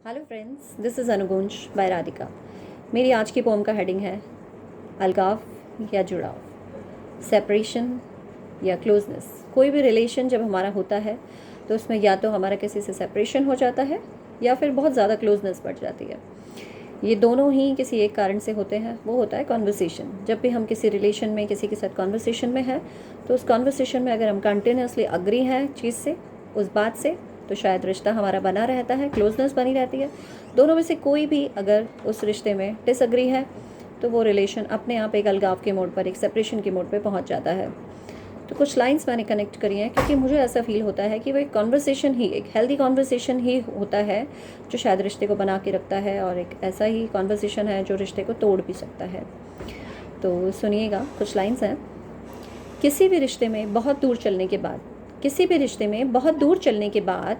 Hello friends, this is Anugunj by Radhika. मेरी आज की पोम का हेडिंग है अलगाव या जुड़ाव, सेपरेशन या क्लोजनेस। कोई भी रिलेशन जब हमारा होता है तो उसमें या तो हमारा किसी से सेपरेशन हो जाता है या फिर बहुत ज़्यादा क्लोजनेस बढ़ जाती है। ये दोनों ही किसी एक कारण से होते हैं, वो होता है कॉन्वर्सेशन। जब भी हम किसी रिलेशन में किसी के साथ कॉन्वर्सेशन में हैं तो उस कॉन्वर्सेशन में अगर हम कंटिन्यूसली अग्री हैं चीज़ से, उस बात से, तो शायद रिश्ता हमारा बना रहता है, क्लोजनेस बनी रहती है। दोनों में से कोई भी अगर उस रिश्ते में डिसअग्री है तो वो रिलेशन अपने आप एक अलगाव के मोड पर, एक सेपरेशन के मोड पर पहुंच जाता है। तो कुछ लाइंस मैंने कनेक्ट करी हैं क्योंकि मुझे ऐसा फील होता है कि वो एक कॉन्वर्सेशन ही, एक हेल्दी कॉन्वर्सेशन ही होता है जो शायद रिश्ते को बना के रखता है, और एक ऐसा ही कॉन्वर्सेशन है जो रिश्ते को तोड़ भी सकता है। तो सुनिएगा, कुछ लाइंस हैं। किसी भी रिश्ते में बहुत दूर चलने के बाद, किसी भी रिश्ते में बहुत दूर चलने के बाद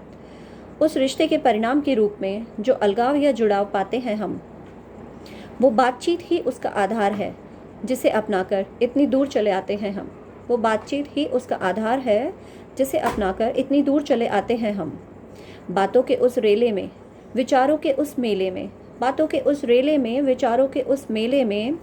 उस रिश्ते के परिणाम के रूप में जो अलगाव या जुड़ाव पाते हैं हम, वो बातचीत ही उसका आधार है जिसे अपनाकर इतनी दूर चले आते हैं हम। वो बातचीत ही उसका आधार है जिसे अपनाकर इतनी दूर चले आते हैं हम। बातों के उस रेले में, विचारों के उस मेले में, बातों के उस रेले में, विचारों के उस मेले में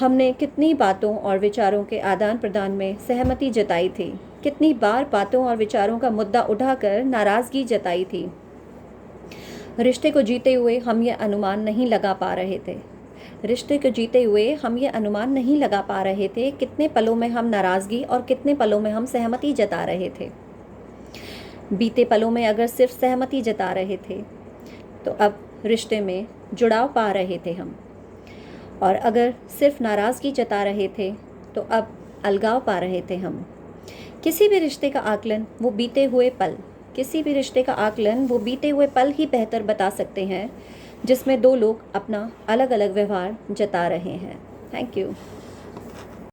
हमने कितनी बातों और विचारों के आदान प्रदान में सहमति जताई थी, कितनी बार बातों और विचारों का मुद्दा उठाकर नाराज़गी जताई थी। रिश्ते को जीते हुए हम ये अनुमान नहीं लगा पा रहे थे, रिश्ते को जीते हुए हम ये अनुमान नहीं लगा पा रहे थे कितने पलों में हम नाराज़गी और कितने पलों में हम सहमति जता रहे थे। बीते पलों में अगर सिर्फ सहमति जता रहे थे तो अब रिश्ते में जुड़ाव पा रहे थे हम, और अगर सिर्फ नाराज़गी जता रहे थे तो अब अलगाव पा रहे थे हम। किसी भी रिश्ते का आकलन वो बीते हुए पल, किसी भी रिश्ते का आकलन वो बीते हुए पल ही बेहतर बता सकते हैं जिसमें दो लोग अपना अलग अलग व्यवहार जता रहे हैं। Thank you.